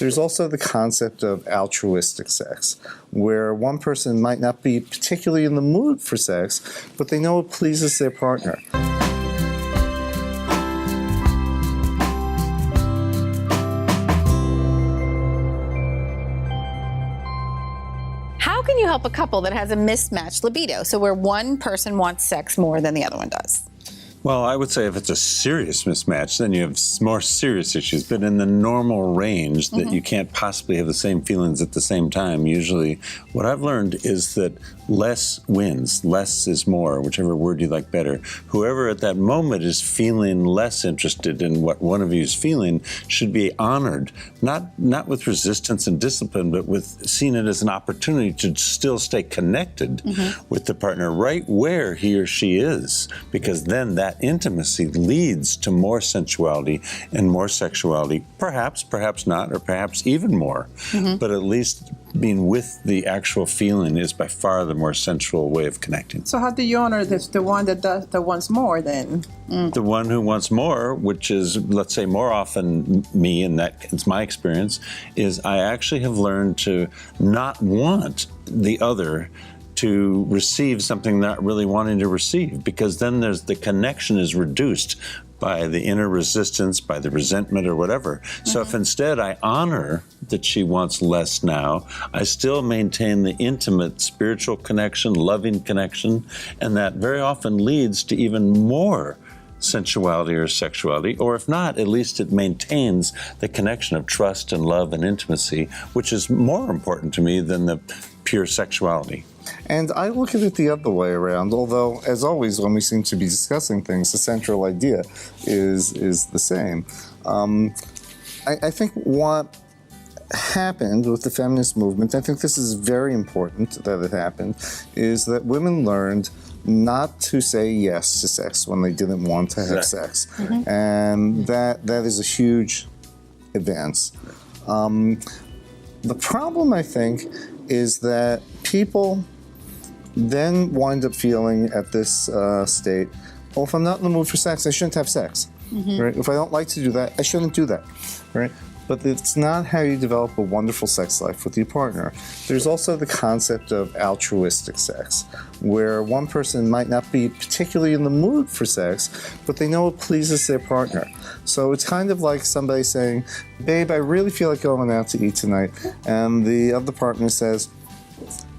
There's also the concept of altruistic sex, where one person might not be particularly in the mood for sex, but they know it pleases their partner. How can you help a couple that has a mismatched libido, so where one person wants sex more than the other one does? Well, I would say if it's a serious mismatch, then you have more serious issues. But in the normal range that you can't possibly have the same feelings at the same time, usually what I've learned is that less wins. Less is more, whichever word you like better. Whoever at that moment is feeling less interested in what one of you is feeling should be honored, not with resistance and discipline, but with seeing it as an opportunity to still stay connected with the partner right where he or she is, because then that intimacy leads to more sensuality and more sexuality, perhaps not, or perhaps even more. But at least being with the actual feeling is by far the more sensual way of connecting. So how do you honor this, the one that wants more then? The one who wants more, which is, let's say, more often me, and that it's my experience, is I actually have learned to not want the other to receive something not really wanting to receive, because then the connection is reduced by the inner resistance, by the resentment or whatever. So if instead I honor that she wants less now, I still maintain the intimate spiritual connection, loving connection, and that very often leads to even more sensuality or sexuality, or if not, at least it maintains the connection of trust and love and intimacy, which is more important to me than the pure sexuality. And I look at it the other way around, although, as always, when we seem to be discussing things, the central idea is the same. I think what happened with the feminist movement, I think this is very important that it happened, is that women learned not to say yes to sex when they didn't want to have sex. And that is a huge advance. The problem, I think, is that people then wind up feeling at this state, well, if I'm not in the mood for sex, I shouldn't have sex. Right? If I don't like to do that, I shouldn't do that. Right? But it's not how you develop a wonderful sex life with your partner. There's also the concept of altruistic sex, where one person might not be particularly in the mood for sex, but they know it pleases their partner. So it's kind of like somebody saying, babe, I really feel like going out to eat tonight. And the other partner says,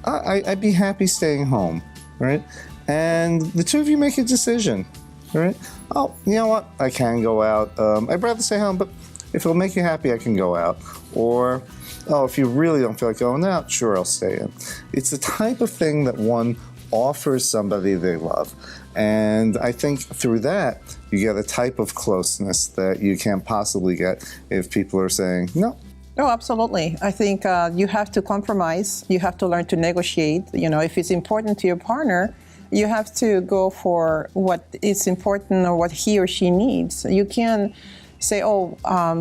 I'd be happy staying home, right? And the two of you make a decision, right? Oh, you know what? I can go out. I'd rather stay home, but if it'll make you happy, I can go out. Or, oh, if you really don't feel like going out, sure, I'll stay in. It's the type of thing that one offers somebody they love. And I think through that, you get a type of closeness that you can't possibly get if people are saying, no. Oh, absolutely. I think you have to compromise. You have to learn to negotiate. You know, if it's important to your partner, you have to go for what is important or what he or she needs. You can say, oh,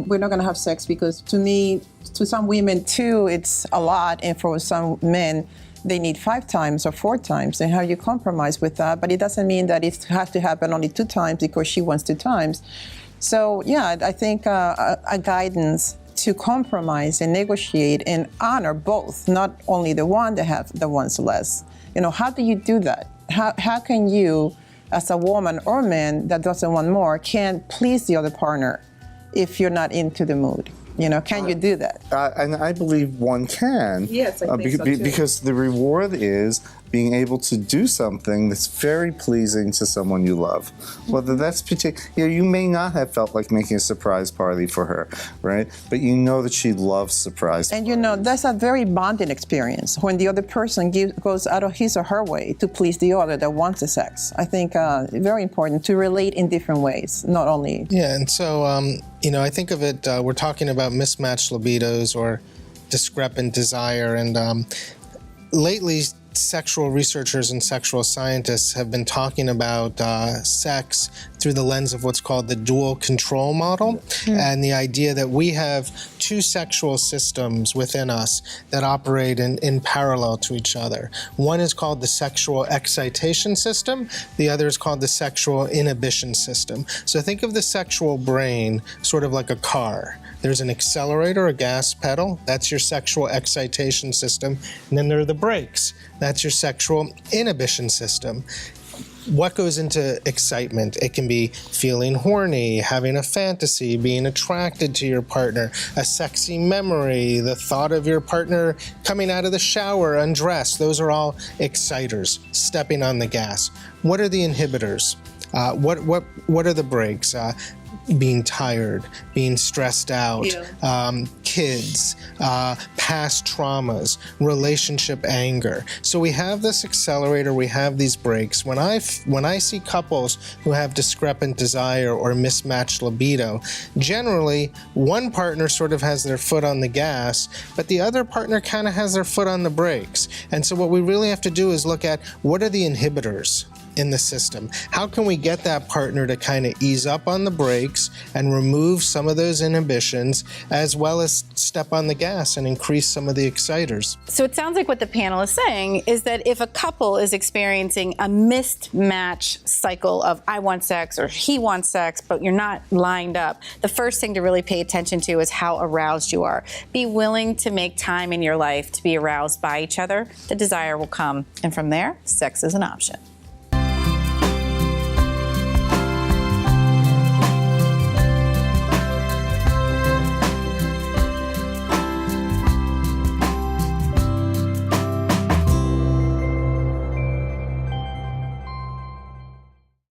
we're not going to have sex because to me, to some women too, it's a lot. And for some men, they need 5 times or 4 times. And how you compromise with that. But it doesn't mean that it has to happen only 2 times because she wants 2 times. So yeah, I think a guidance to compromise and negotiate and honor both, not only the one that wants less. You know, how do you do that? How can you, as a woman or man that doesn't want more, can please the other partner if you're not into the mood? You know, can you do that? And I believe one can. Yes, I think so too. Because the reward is being able to do something that's very pleasing to someone you love. Whether that's you may not have felt like making a surprise party for her, right? But you know that she loves surprise And you know, that's a very bonding experience when the other person goes out of his or her way to please the other that wants the sex. I think very important to relate in different ways, not only. Yeah, and so, you know, I think of it, we're talking about mismatched libidos or discrepant desire, and lately, sexual researchers and sexual scientists have been talking about sex through the lens of what's called the dual control model, and the idea that we have two sexual systems within us that operate in parallel to each other. One is called the sexual excitation system. The other is called the sexual inhibition system. So think of the sexual brain sort of like a car. There's an accelerator, a gas pedal. That's your sexual excitation system. And then there are the brakes. That's your sexual inhibition system. What goes into excitement? It can be feeling horny, having a fantasy, being attracted to your partner, a sexy memory, the thought of your partner coming out of the shower undressed. Those are all exciters, stepping on the gas. What are the inhibitors? What are the brakes? Being tired, being stressed out, kids, past traumas, relationship anger. So we have this accelerator, we have these brakes. When I see couples who have discrepant desire or mismatched libido, generally one partner sort of has their foot on the gas, but the other partner kind of has their foot on the brakes. And so what we really have to do is look at what are the inhibitors in the system. How can we get that partner to kind of ease up on the brakes and remove some of those inhibitions, as well as step on the gas and increase some of the exciters? So it sounds like what the panel is saying is that if a couple is experiencing a mismatch cycle of I want sex or he wants sex, but you're not lined up, the first thing to really pay attention to is how aroused you are. Be willing to make time in your life to be aroused by each other. The desire will come, and from there, sex is an option.